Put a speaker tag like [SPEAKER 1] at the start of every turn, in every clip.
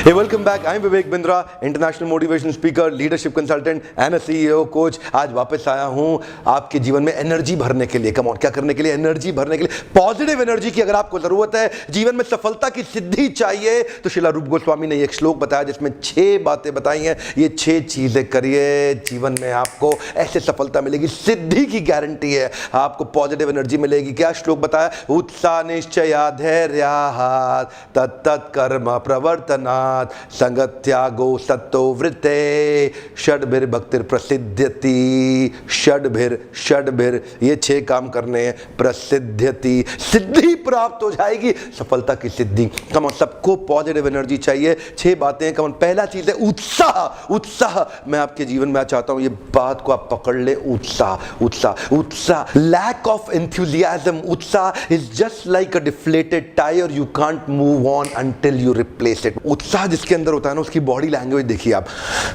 [SPEAKER 1] Hey, welcome back. I'm Vivek Bindra, international motivation speaker, leadership consultant and a CEO coach. आज वापस आया हूँ आपके जीवन में एनर्जी भरने के लिए। कम ऑन, क्या करने के लिए? एनर्जी भरने के लिए। पॉजिटिव एनर्जी की अगर आपको जरूरत है, जीवन में सफलता की सिद्धि चाहिए, तो शिला रूप गोस्वामी ने एक श्लोक बताया जिसमें 6 बातें बताई हैं। ये 6 चीजें करिए, जीवन में आपको ऐसे सफलता मिलेगी, सिद्धि की गारंटी है। आपको पॉजिटिव एनर्जी मिलेगी। क्या श्लोक बताया? उत्साह निश्चया धैर्यात् तत्तत् कर्म प्रवर्तना संगत्यागो सत्तो वृत्ते षड्भिर्भक्तिर प्रसिद्ध्यति। षड्भिर ये 6 काम करने हैं। प्रसिद्ध्यति, सिद्धि प्राप्त हो जाएगी, सफलता की सिद्धि। कम सबको पॉजिटिव एनर्जी चाहिए। 6 बातें। कम पहला चीज है उत्साह। उत्साह मैं आपके जीवन में चाहता हूं ये बात को आप पकड़ ले। उत्साह लैक ऑफ एंथुसियाज्म। उत्साह is just like a deflated tyre, you can't move on until you replace it. उत्साह जिसके अंदर होता है ना, उसकी बॉडी लैंग्वेज देखिए आप,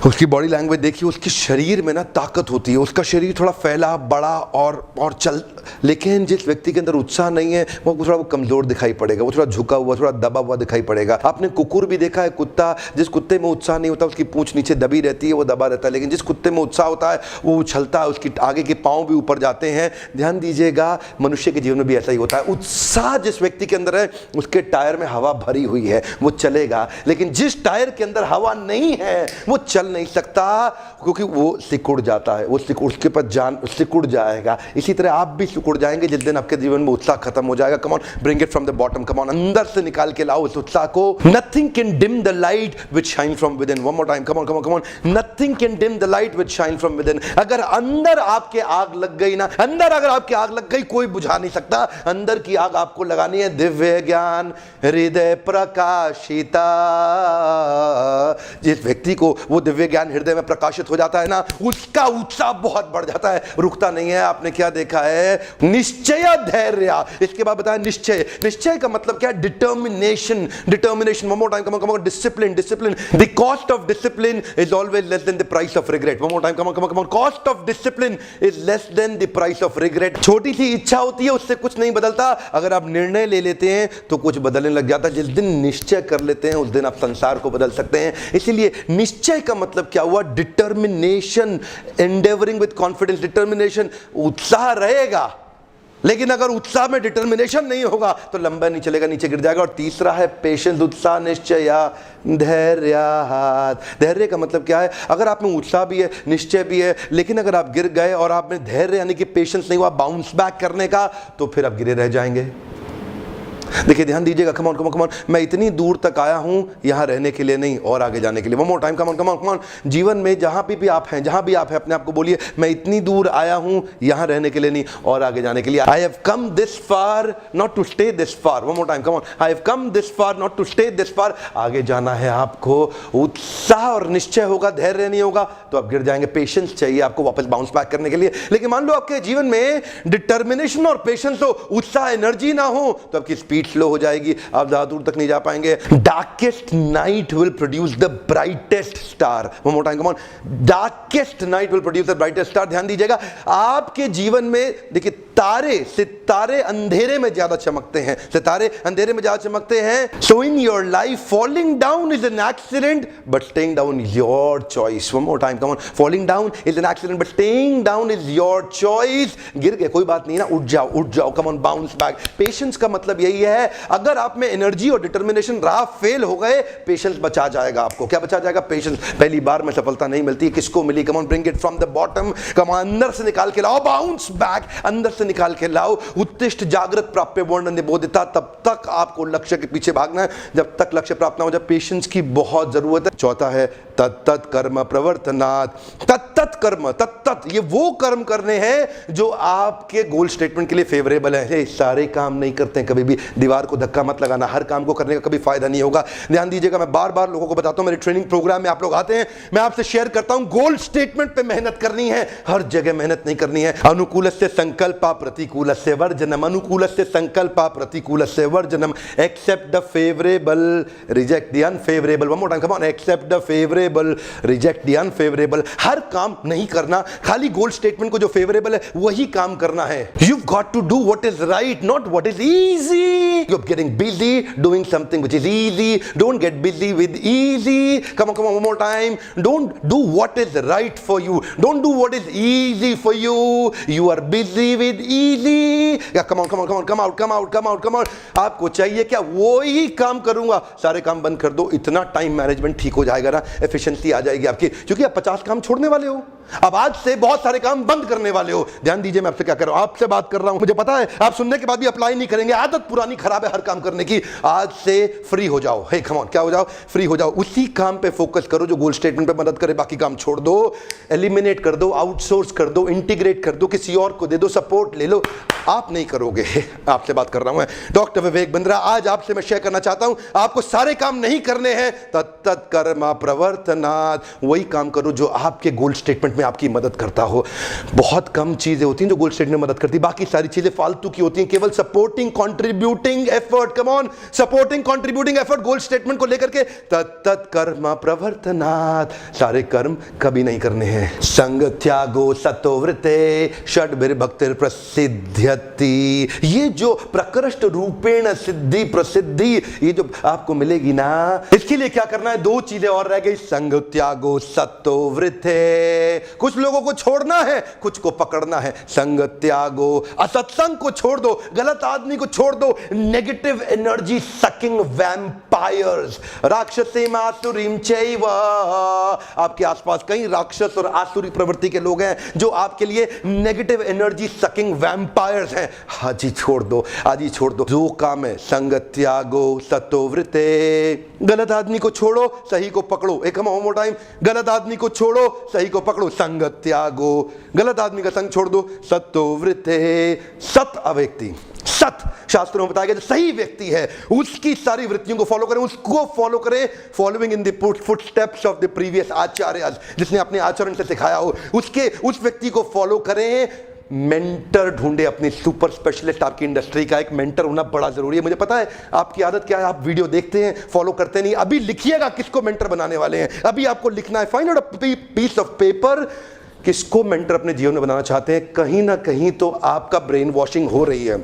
[SPEAKER 1] उसकी बॉडी लैंग्वेज देखिए, उसके शरीर में ना ताकत होती है, उसका शरीर थोड़ा फैला बड़ा और चल। लेकिन जिस व्यक्ति के अंदर उत्साह नहीं है वो थोड़ा कमजोर दिखाई पड़ेगा, वो थोड़ा झुका हुआ, थोड़ा दबा हुआ दिखाई पड़ेगा। आपने कुकुर भी देखा है, कुत्ता, जिस कुत्ते में उत्साह नहीं होता उसकी पूंछ नीचे दबी रहती है, वो दबा रहता है। लेकिन जिस कुत्ते में उत्साह होता है वो उछलता है, उसकी आगे के पांव भी ऊपर जाते हैं। ध्यान दीजिएगा, मनुष्य के जीवन में भी ऐसा ही होता है। उत्साह जिस व्यक्ति के अंदर है उसके टायर में हवा भरी हुई है, वो चलेगा। लेकिन जिस टायर के अंदर हवा नहीं है वो चल नहीं सकता, क्योंकि वो सिकुड़ जाता है, वो उसके पर जान सिकुड़ जाएगा। इसी तरह आप भी सिकुड़ जाएंगे जिस दिन आपके जीवन में उत्साह खत्म हो जाएगा। कम on, bring it from the bottom. Come on, अंदर से निकाल के लाओ उस उत्साह को। Nothing can dim the light which shine from with in. One more time, come on come on come on. Nothing can dim the light which shine from with in. अगर अंदर आपके आग लग गई ना, अंदर अगर आपकी आग लग गई, कोई बुझा नहीं सकता। अंदर की आग आपको लगानी है। दिव्य ज्ञान हृदय प्रकाशिता। जिस व्यक्ति को वो दिव्य ज्ञान हृदय में प्रकाशित हो जाता है ना, उसका उत्साह बहुत बढ़ जाता है, रुकता नहीं है। आपने क्या देखा है? निश्चय धैर्य। इसके बाद बताया निश्चय। निश्चय का मतलब क्या है? Determination. Determination. One more time, come on. Discipline. Discipline. The cost of discipline is always less than the price of regret. One more time, come on. Cost of discipline is less than the price of regret. छोटी सी इच्छा होती है, उससे कुछ नहीं बदलता। अगर आप निर्णय ले लेते हैं तो कुछ बदलने लग जाता है। जिस दिन निश्चय कर लेते हैं उस दिन आप संसार को बदल सकते हैं। इसीलिए निश्चय का मतलब क्या हुआ? Determination, endeavouring with confidence. Determination, उत्साह रहेगा, लेकिन अगर उत्साह में डिटर्मिनेशन नहीं होगा तो लंबा नहीं चलेगा, नीचे गिर जाएगा। और तीसरा है पेशेंस। उत्साह निश्चय धैर्यात्। धैर्य का मतलब क्या है? अगर आप में उत्साह भी है, निश्चय भी है, लेकिन अगर आप गिर गए और आप में धैर्य यानी कि पेशेंस नहीं हुआ बाउंस बैक करने का, तो फिर आप गिरे रह जाएंगे। देखिए, ध्यान दीजिएगा। Come on come on come on. मैं इतनी दूर तक आया हूं यहां रहने के लिए नहीं, और आगे जाने के लिए। One more time, come on come on come on. जीवन में जहां भी आप हैं, जहां भी आप हैं, अपने आप को बोलिए, मैं इतनी दूर आया हूं यहां रहने के लिए नहीं, और आगे जाने के लिए। I have come this far not to stay this far. One more time, come on. I have come this far not to stay this far. आगे जाना है आपको। उत्साह और निश्चय होगा, धैर्य नहीं होगा तो आप गिर जाएंगे। पेशेंस चाहिए आपको वापस बाउंस बैक करने के लिए। लेकिन मान लो आपके जीवन में डिटर्मिनेशन और पेशेंस हो, उत्साह एनर्जी ना हो, तो आपकी स्पीड स्लो हो जाएगी, आप ज्यादा दूर तक नहीं जा पाएंगे। Darkest night will produce the brightest star. One more time, come on. Darkest night will produce the brightest star. ध्यान दीजिएगा, आपके जीवन में देखिए, सितारे अंधेरे में ज्यादा चमकते हैं। सितारे अंधेरे में ज्यादा चमकते हैं। So in your life falling down is an accident but staying down is your choice. One more time, come on. Falling down is an accident but staying down is your choice. गिर गए, कोई बात नहीं ना, उठ जाओ, come on, bounce back. Patience का मतलब यही है, अगर आप में एनर्जी और डिटर्मिनेशन रहा, फेल हो गए, पेशेंस बचा जाएगा आपको। क्या बचा जाएगा? पेशेंस। पहली बार में सफलता नहीं मिलती, किसको मिली? Come on, bring it from the bottom. Come on, अंदर से निकाल के लाओ, बाउंस बैक, अंदर से निकाल के लाओ। उत्तिष्ठ जागृत प्राप्य वर्णन बोधिता। तब तक आपको लक्ष्य के पीछे भागना है जब तक लक्ष्य प्राप्त ना हो जाए। पेशेंस की बहुत जरूरत है। चौथा है तत्तत् कर्म प्रवर्तनात्। तत्तत् कर्म, तत्तत् ये वो कर्म करने हैं जो आपके गोल स्टेटमेंट के लिए फेवरेबल है। सारे काम नहीं करते हैं, कभी भी दीवार को धक्का मत लगाना, हर काम को करने का कभी फायदा नहीं होगा। ध्यान दीजिएगा, मैं बार बार लोगों को बताता हूं, मेरे ट्रेनिंग प्रोग्राम में आप लोग आते हैं, मैं आपसे शेयर करता हूं, गोल स्टेटमेंट पे मेहनत करनी है, हर जगह मेहनत नहीं करनी है। अनुकूल से संकल्प प्रतिकूलस्य वर्जनम, अनुकूलस्य संकल्पा प्रतिकूलस्य वर्जनम, accept the favourable reject the unfavourable. One more time, come on, accept the favourable reject the unfavourable. हर काम नहीं करना, खाली गोल स्टेटमेंट को जो फेवरेबल है वही काम करना है। You got to do what is right, not what is easy. You are getting busy doing something which is easy, don't get busy with easy. Come on one more time, don't do what is right for you, don't do what is easy for you, you are busy with easy। come on come out। आपको चाहिए क्या? वो ही काम करूंगा, सारे काम बंद कर दो, इतना टाइम मैनेजमेंट ठीक हो जाएगा ना, एफिशिएंसी आ जाएगी आपकी, क्योंकि आप 50 काम छोड़ने वाले हो। अब आज से बहुत सारे काम बंद करने वाले हो। ध्यान दीजिए मैं आपसे क्या कर रहा हूं, आपसे बात कर रहा हूं, मुझे पता है आप सुनने के बाद भी अप्लाई नहीं करेंगे, आदत पुरानी खराब है हर काम करने की। आज से फ्री हो जाओ, हे कम ऑन, क्या हो जाओ? फ्री हो जाओ, उसी काम पे फोकस करो जो गोल स्टेटमेंट पे मदद करे, बाकी काम छोड़ दो, एलिमिनेट कर दो, आउटसोर्स कर दो, इंटीग्रेट कर दो, किसी और को दे दो, सपोर्ट ले लो। आप नहीं करोगे। आपसे बात कर रहा हूं मैं डॉक्टर विवेक बिंद्रा। आज आपसे मैं शेयर करना चाहता हूं, आपको सारे काम नहीं करने हैं, तत्त कर्मा प्रवर्तनात्, वही काम करो जो आपके गोल स्टेटमेंट में आपकी मदद करता हो। बहुत कम चीजें होती हैं जो गोल स्टेटमेंट में मदद करती, बाकी सारी चीजें फालतू की होती हैं, केवल supporting contributing effort. Come on, supporting contributing effort goal statement को लेकर के, तत्त कर्मा प्रवर्तनात्, सारे कर्म कभी नहीं करने हैं। संग त्यागो सतोवृते षड्भिर्भक्तिर प्रसिद्ध्यति। ये जो प्रकृष्ट रूपेण सिद्धि प्रसिद्धि, ये जो आपको मिलेगी ना, इसके लिए क्या करना है? दो चीजें और रह गई, संग त्यागो सतोवृते। कुछ लोगों को छोड़ना है, कुछ को पकड़ना है। संग त्यागो, असत्संग को छोड़ दो, गलत आदमी को छोड़ दो, नेगेटिव एनर्जी सकिंग वैम्पायर्स, राक्षसीम आसुरीम चैव। आपके आसपास कई राक्षस और आसुरी प्रवृत्ति के लोग हैं जो आपके लिए नेगेटिव एनर्जी सकिंग वैम्पायर्स हैं। आज ही छोड़ दो, आज ही छोड़ दो। जो काम है, संग त्यागो सतोवृते, गलत आदमी को छोड़ो, सही को पकड़ो। एक हम मोर टाइम, गलत आदमी को छोड़ो, सही को पकड़ो। संग त्यागो, गलत आदमी का संग छोड़ दो, सतोवृते, सत अव्यक्ति, सत शास्त्रों में बताया गया जो सही व्यक्ति है उसकी सारी वृत्तियों को फॉलो करें, उसको फॉलो करें, following in the footsteps of the previous acharyas, जिसने अपने आचरण से सिखाया हो, उसके उस व्यक्ति को फॉलो करें। मेंटर ढूंढे, अपनी सुपर स्पेशलिस्ट। आपकी इंडस्ट्री का एक मेंटर होना बड़ा जरूरी है। मुझे पता है आपकी आदत क्या है, आप वीडियो देखते हैं, फॉलो करते नहीं। अभी लिखिएगा किसको मेंटर बनाने वाले हैं, अभी आपको लिखना है। Find out a piece of paper, किसको मेंटर अपने जीवन में बनाना चाहते हैं। कहीं ना कहीं तो आपका ब्रेन वॉशिंग हो रही है,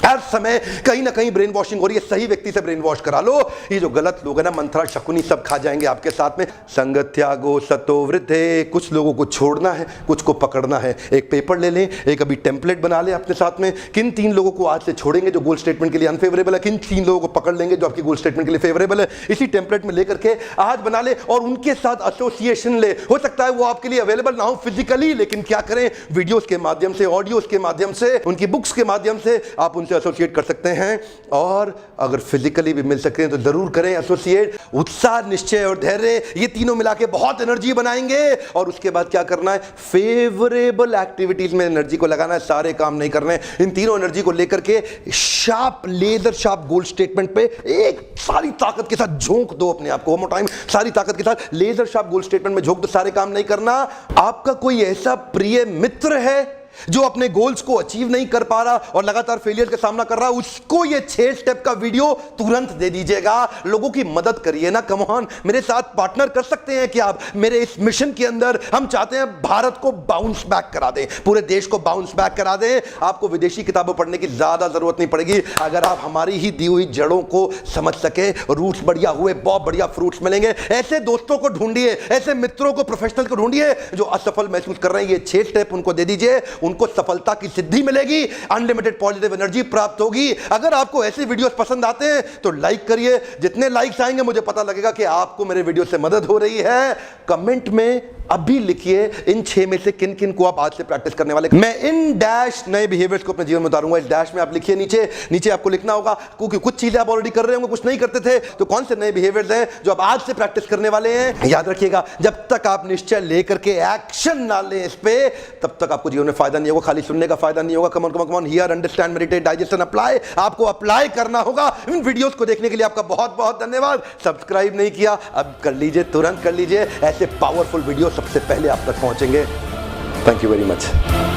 [SPEAKER 1] हर समय कहीं ना कहीं ब्रेन वॉशिंग हो रही है। सही व्यक्ति से ब्रेन वॉश करा लो। ये जो गलत लोग हैं ना, मंत्रा शकुनी सब खा जाएंगे आपके साथ में। संग त्यागो सतोवृते, कुछ लोगों को छोड़ना है, कुछ को पकड़ना है। एक पेपर ले लें, एक अभी टेम्पलेट बना लें अपने साथ में, किन 3 लोगों को आज से छोड़ेंगे जो गोल स्टेटमेंट के लिए अनफेवरेबल है, किन 3 लोगों को पकड़ लेंगे जो आपकी गोल स्टेटमेंट के लिए फेवरेबल है। इसी टेम्पलेट में लेकर के आज बना ले और उनके साथ एसोसिएशन ले। हो सकता है वो आपके लिए अवेलेबल ना हो फिजिकली, लेकिन क्या करें, वीडियोस के माध्यम से, ऑडियोस के माध्यम से, उनकी बुक्स के माध्यम से आप उनसे एसोसिएट कर सकते हैं। और अगर फिजिकली भी मिल सकते हैं तो जरूर करें एसोसिएट। उत्साह, निश्चय और धैर्य, ये तीनों मिला के बहुत एनर्जी बनाएंगे। और उसके बाद क्या करना है, फेवरेबल एक्टिविटीज में एनर्जी को लगाना है, सारे काम नहीं करने। इन तीनों एनर्जी को लेकर के शार्प, लेजर शार्प गोल स्टेटमेंट पे एक सारी ताकत के साथ झोंक दो अपने आप को। वन टाइम, सारी ताकत के साथ लेजर शार्प गोल स्टेटमेंट में झोंक दो, सारे काम नहीं करना। आपका कोई ऐसा प्रिय मित्र है जो अपने गोल्स को अचीव नहीं कर पा रहा और लगातार फेलियर का सामना कर रहा है, उसको ये 6 स्टेप का वीडियो तुरंत दे दीजिएगा। लोगों की मदद करिए ना, कम ऑन, मेरे साथ पार्टनर कर सकते हैं कि आप मेरे इस मिशन के अंदर। हम चाहते हैं भारत को बाउंस बैक करा दें, पूरे देश को बाउंस बैक करा दें। आपको विदेशी किताबें पढ़ने की ज्यादा जरूरत नहीं पड़ेगी अगर आप हमारी ही दी हुई जड़ों को समझ सके। रूट्स बढ़िया हुए, बहुत बढ़िया फ्रूट्स मिलेंगे। ऐसे दोस्तों को ढूंढिए, ऐसे मित्रों को, प्रोफेशनल को ढूंढिए जो असफल महसूस कर रहे हैं। ये 6 स्टेप उनको दे दीजिए, उनको सफलता की सिद्धि मिलेगी, अनलिमिटेड पॉजिटिव एनर्जी प्राप्त होगी। अगर आपको ऐसे वीडियोस पसंद आते हैं तो लाइक करिए, जितने लाइक्स आएंगे मुझे पता लगेगा कि आपको मेरे वीडियो से मदद हो रही है। कमेंट में अभी लिखिए इन 6 में से किन किन को आप आज से प्रैक्टिस करने वाले। मैं इन डैश नए बिहेवियर्स को अपने जीवन में उतारूंगा। इस डैश में आप लिखिए, नीचे आपको लिखना होगा, क्योंकि कुछ चीजें आप ऑलरेडी कर रहे होंगे, कुछ नहीं करते थे, तो कौन से नए बिहेवियर्स हैं जो आप आज से प्रैक्टिस करने वाले हैं। याद रखिएगा, जब तक आप निश्चय लेकर के एक्शन ना लें इस पे, तब तक आपको जीवन में फायदा नहीं होगा। खाली सुनने का फायदा नहीं होगा। Come on, here, understand, meditate, digest and apply. आपको अप्लाई करना होगा। इन वीडियोस को देखने के लिए आपका बहुत बहुत धन्यवाद। सब्सक्राइब नहीं किया, अब कर लीजिए, तुरंत कर लीजिए। ऐसे पावरफुल वीडियो सबसे पहले आप तक पहुंचेंगे। Thank you very much.